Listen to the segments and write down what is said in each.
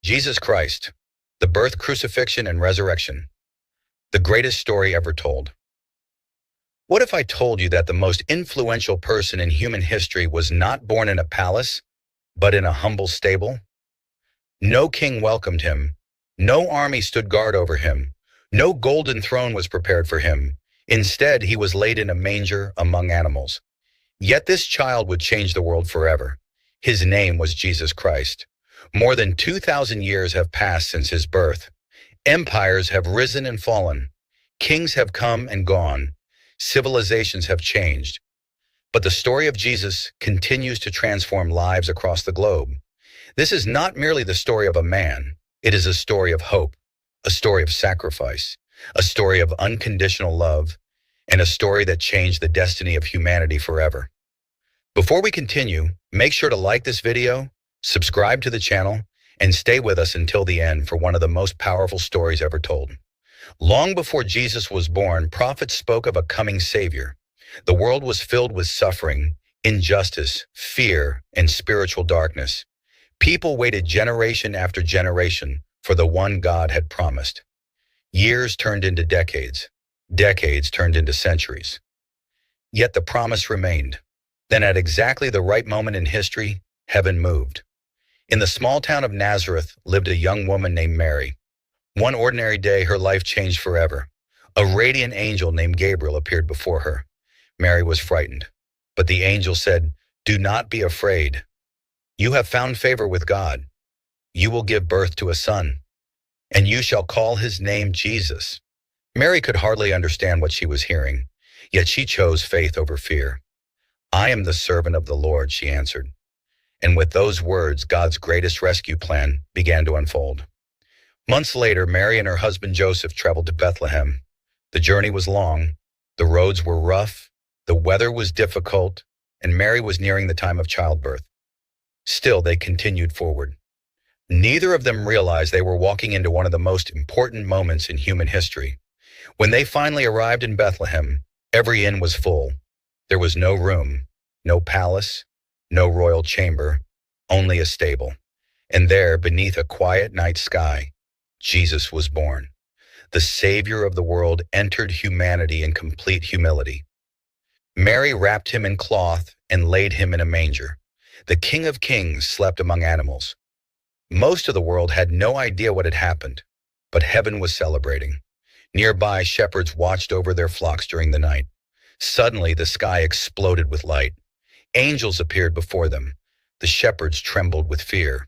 Jesus Christ, the birth, crucifixion, and resurrection, the greatest story ever told. What if I told you that the most influential person in human history was not born in a palace, but in a humble stable? No king welcomed him. No army stood guard over him. No golden throne was prepared for him. Instead, he was laid in a manger among animals. Yet this child would change the world forever. His name was Jesus Christ. More than 2,000 years have passed since his birth. Empires have risen and fallen. Kings have come and gone. Civilizations have changed. But the story of Jesus continues to transform lives across the globe. This is not merely the story of a man. It is a story of hope, a story of sacrifice, a story of unconditional love, and a story that changed the destiny of humanity forever. Before we continue, make sure to like this video, subscribe to the channel, and stay with us until the end for one of the most powerful stories ever told. Long before Jesus was born, prophets spoke of a coming Savior. The world was filled with suffering, injustice, fear, and spiritual darkness. People waited generation after generation for the one God had promised. Years turned into decades. Decades turned into centuries. Yet the promise remained. Then at exactly the right moment in history, heaven moved. In the small town of Nazareth lived a young woman named Mary. One ordinary day, her life changed forever. A radiant angel named Gabriel appeared before her. Mary was frightened, but the angel said, "Do not be afraid. You have found favor with God. You will give birth to a son, and you shall call his name Jesus." Mary could hardly understand what she was hearing, yet she chose faith over fear. "I am the servant of the Lord," she answered. And with those words, God's greatest rescue plan began to unfold. Months later, Mary and her husband Joseph traveled to Bethlehem. The journey was long, the roads were rough, the weather was difficult, and Mary was nearing the time of childbirth. Still, they continued forward. Neither of them realized they were walking into one of the most important moments in human history. When they finally arrived in Bethlehem, every inn was full. There was no room, no palace, no royal chamber, only a stable. And there, beneath a quiet night sky, Jesus was born. The Savior of the world entered humanity in complete humility. Mary wrapped him in cloth and laid him in a manger. The King of Kings slept among animals. Most of the world had no idea what had happened, but heaven was celebrating. Nearby, shepherds watched over their flocks during the night. Suddenly, the sky exploded with light. Angels appeared before them. The shepherds trembled with fear.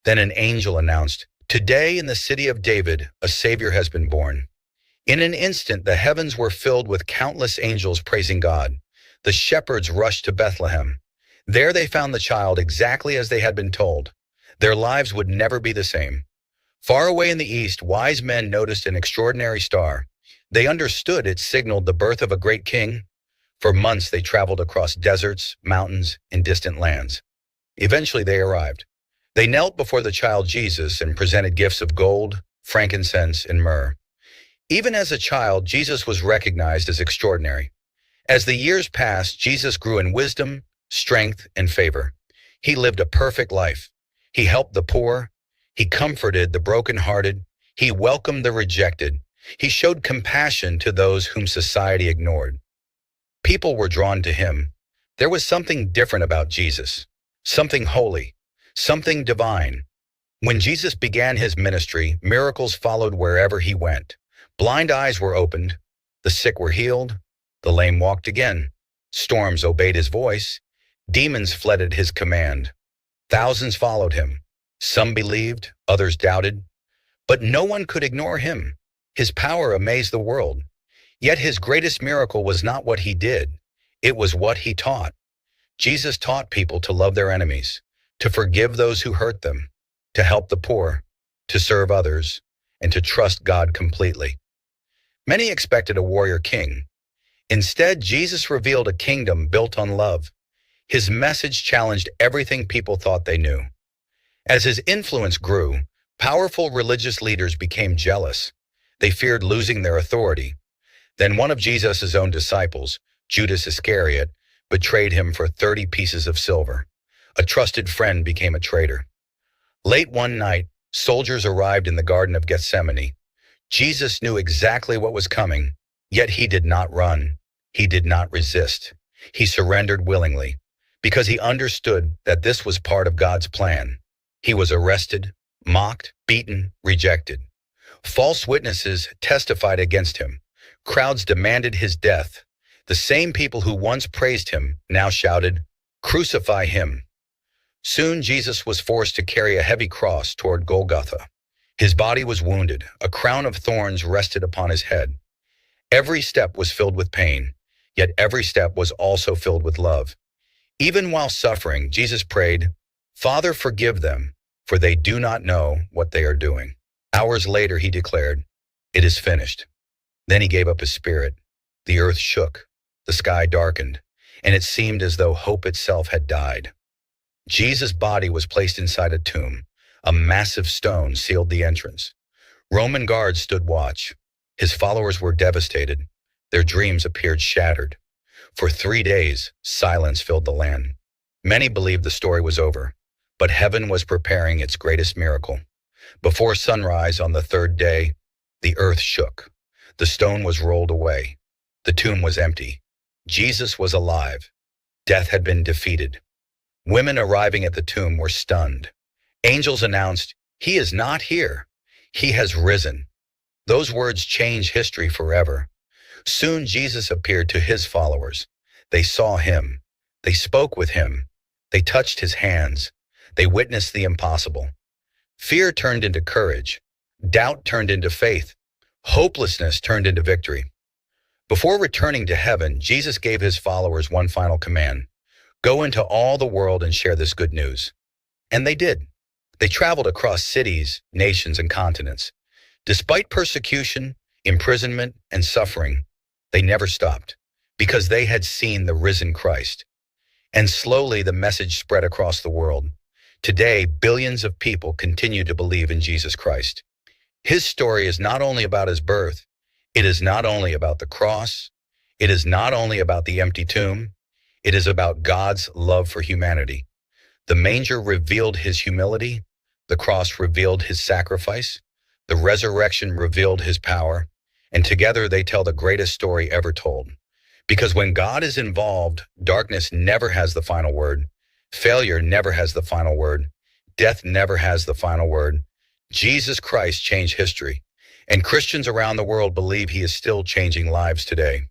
Then an angel announced, "Today in the city of David, a Savior has been born." In an instant, the heavens were filled with countless angels praising God. The shepherds rushed to Bethlehem. There they found the child exactly as they had been told. Their lives would never be the same. Far away in the east, wise men noticed an extraordinary star. They understood it signaled the birth of a great king. For months they traveled across deserts, mountains, and distant lands. Eventually they arrived. They knelt before the child Jesus and presented gifts of gold, frankincense, and myrrh. Even as a child, Jesus was recognized as extraordinary. As the years passed, Jesus grew in wisdom, strength, and favor. He lived a perfect life. He helped the poor. He comforted the brokenhearted. He welcomed the rejected. He showed compassion to those whom society ignored. People were drawn to him. There was something different about Jesus, something holy, something divine. When Jesus began his ministry, miracles followed wherever he went. Blind eyes were opened, the sick were healed, the lame walked again. Storms obeyed his voice, demons fled at his command. Thousands followed him. Some believed, others doubted. But no one could ignore him. His power amazed the world. Yet his greatest miracle was not what he did. It was what he taught. Jesus taught people to love their enemies, to forgive those who hurt them, to help the poor, to serve others, and to trust God completely. Many expected a warrior king. Instead, Jesus revealed a kingdom built on love. His message challenged everything people thought they knew. As his influence grew, powerful religious leaders became jealous. They feared losing their authority. Then one of Jesus' own disciples, Judas Iscariot, betrayed him for 30 pieces of silver. A trusted friend became a traitor. Late one night, Soldiers arrived in the Garden of Gethsemane. Jesus knew exactly what was coming, yet he did not run. He did not resist. He surrendered willingly, because he understood that this was part of God's plan. He was arrested, mocked, beaten, rejected. False witnesses testified against him. Crowds demanded his death. The same people who once praised him now shouted, "Crucify him." Soon Jesus was forced to carry a heavy cross toward Golgotha. His body was wounded. A crown of thorns rested upon his head. Every step was filled with pain, yet every step was also filled with love. Even while suffering, Jesus prayed, "Father, forgive them, for they do not know what they are doing." Hours later, he declared, "It is finished." Then he gave up his spirit. The earth shook, the sky darkened, and it seemed as though hope itself had died. Jesus' body was placed inside a tomb. A massive stone sealed the entrance. Roman guards stood watch. His followers were devastated. Their dreams appeared shattered. For 3 days, silence filled the land. Many believed the story was over, but heaven was preparing its greatest miracle. Before sunrise on the third day, the earth shook. The stone was rolled away. The tomb was empty. Jesus was alive. Death had been defeated. Women arriving at the tomb were stunned. Angels announced, "He is not here. He has risen." Those words changed history forever. Soon Jesus appeared to his followers. They saw him. They spoke with him. They touched his hands. They witnessed the impossible. Fear turned into courage. Doubt turned into faith. Hopelessness turned into victory. Before returning to heaven, Jesus gave his followers one final command: go into all the world and share this good news. And they did. They traveled across cities, nations, and continents. Despite persecution, imprisonment, and suffering, they never stopped, because they had seen the risen Christ. And slowly the message spread across the world. Today, billions of people continue to believe in Jesus Christ. His story is not only about his birth, it is not only about the cross, it is not only about the empty tomb, it is about God's love for humanity. The manger revealed his humility, the cross revealed his sacrifice, the resurrection revealed his power, and together they tell the greatest story ever told. Because when God is involved, darkness never has the final word, failure never has the final word, death never has the final word. Jesus Christ changed history, and Christians around the world believe he is still changing lives today.